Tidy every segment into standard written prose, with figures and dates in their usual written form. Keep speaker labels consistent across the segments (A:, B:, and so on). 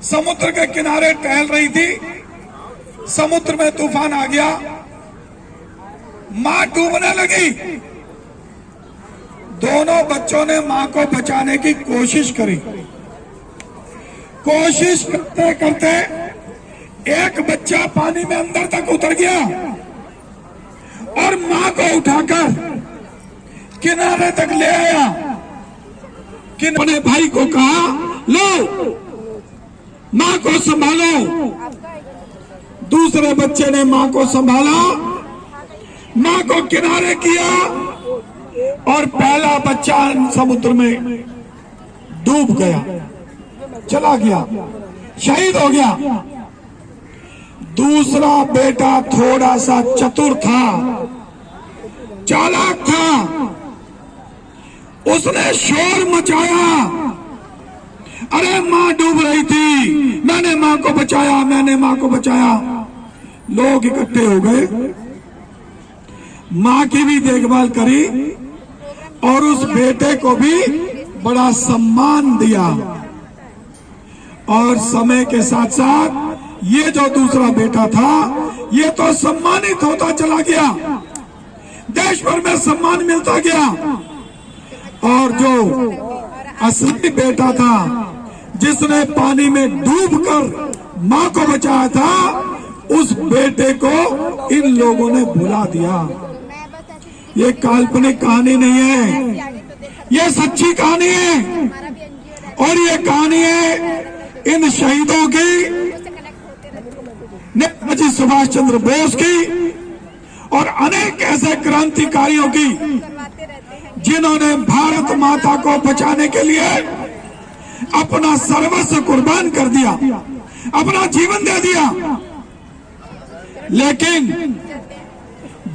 A: समुद्र के किनारे टहल रही थी, समुद्र में तूफान आ गया, मां डूबने लगी। दोनों बच्चों ने मां को बचाने की कोशिश करी। कोशिश करते करते एक बच्चा पानी में अंदर तक उतर गया और मां को उठाकर किनारे तक ले आया। कि अपने भाई को कहा, लो मां को संभालो। दूसरे बच्चे ने मां को संभाला, मां को किनारे किया और पहला बच्चा समुद्र में डूब गया, चला गया, शहीद हो गया। दूसरा बेटा थोड़ा सा चतुर था, चालाक था, उसने शोर मचाया, अरे मां डूब रही थी, मैंने मां को बचाया, मैंने मां को बचाया। लोग इकट्ठे हो गए, मां की भी देखभाल करी और उस बेटे को भी बड़ा सम्मान दिया। और समय के साथ साथ ये जो दूसरा बेटा था, ये तो सम्मानित होता चला गया, देश भर में सम्मान मिलता गया। और जो असली बेटा था, जिसने पानी में डूबकर मां को बचाया था, उस बेटे को इन लोगों ने भुला दिया। ये काल्पनिक कहानी नहीं है, ये सच्ची कहानी है। और ये कहानी है इन शहीदों की, नेताजी सुभाष चंद्र बोस की और अनेक ऐसे क्रांतिकारियों की, जिन्होंने भारत माता को बचाने के लिए अपना सर्वस्व कुर्बान कर दिया, अपना जीवन दे दिया। लेकिन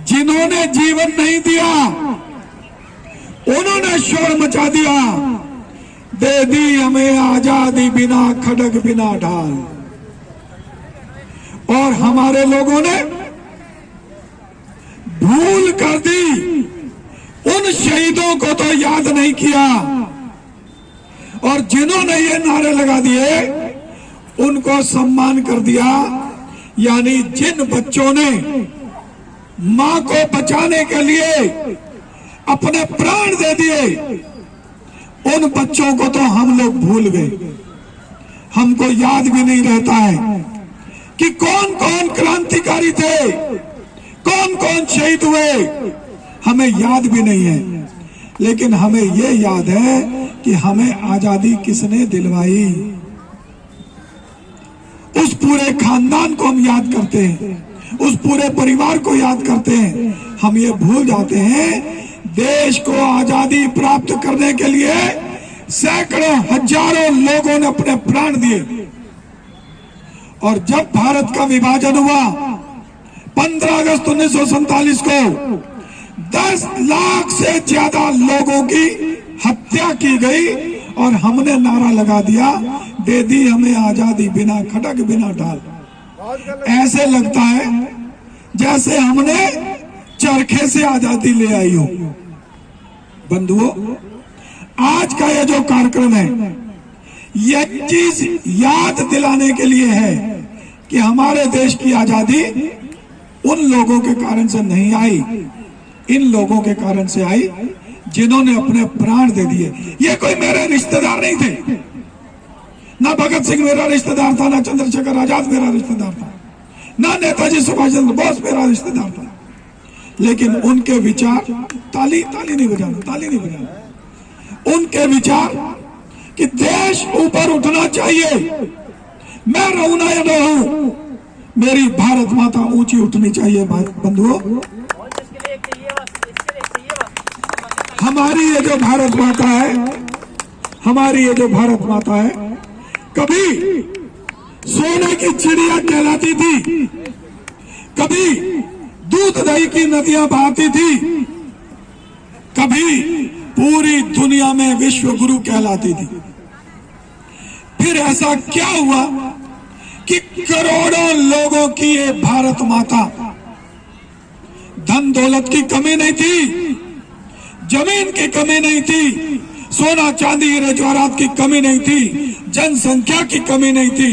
A: जिन्होंने जीवन नहीं दिया, उन्होंने शोर मचा दिया, दे दी हमें आजादी बिना खड़ग बिना ढाल। और हमारे लोगों ने भूल कर दी, उन शहीदों को तो याद नहीं किया। और जिन्होंने ये नारे लगा दिए, उनको सम्मान कर दिया। यानी जिन बच्चों ने मां को बचाने के लिए अपने प्राण दे दिए, उन बच्चों को तो हम लोग भूल गए। हमको याद भी नहीं रहता है कि कौन कौन क्रांतिकारी थे, कौन कौन शहीद हुए, हमें याद भी नहीं है। लेकिन हमें ये याद है कि हमें आजादी किसने दिलवाई। उस पूरे खानदान को हम याद करते हैं, उस पूरे परिवार को याद करते हैं। हम ये भूल जाते हैं, देश को आजादी प्राप्त करने के लिए सैकड़ों हजारों लोगों ने अपने प्राण दिए। और जब भारत का विभाजन हुआ 15 अगस्त 1947 को 10 लाख से ज्यादा लोगों की हत्या की गई और हमने नारा लगा दिया, दे दी हमें आजादी बिना खड़ग बिना ढाल। ऐसे लगता है जैसे हमने चरखे से आजादी ले आई हो। बंधुओं, आज का ये जो कार्यक्रम है, ये चीज याद दिलाने के लिए है कि हमारे देश की आजादी उन लोगों के कारण से नहीं आई, इन लोगों के कारण से आई जिन्होंने अपने प्राण दे दिए। ये कोई मेरे रिश्तेदार नहीं थे, ना भगत सिंह मेरा रिश्तेदार था, ना चंद्रशेखर आजाद मेरा रिश्तेदार था, ना नेताजी सुभाष चंद्र बोस मेरा रिश्तेदार था। लेकिन उनके विचार, ताली नहीं बजाना, ताली नहीं बजाना, उनके विचार कि देश ऊपर उठना चाहिए, मैं रहूं ना या न रहूं, मेरी भारत माता ऊंची उठनी चाहिए। बंधुओं, हमारी ये जो भारत माता है, हमारी ये जो भारत माता है, कभी सोने की चिड़िया कहलाती थी, कभी दूध दही की नदियां बहाती थी, कभी पूरी दुनिया में विश्व गुरु कहलाती थी। फिर ऐसा क्या हुआ कि करोड़ों लोगों की ये भारत माता, धन दौलत की कमी नहीं थी, जमीन की कमी नहीं थी, सोना चांदी हीरे जवाहरात की कमी नहीं थी, जनसंख्या की कमी नहीं थी,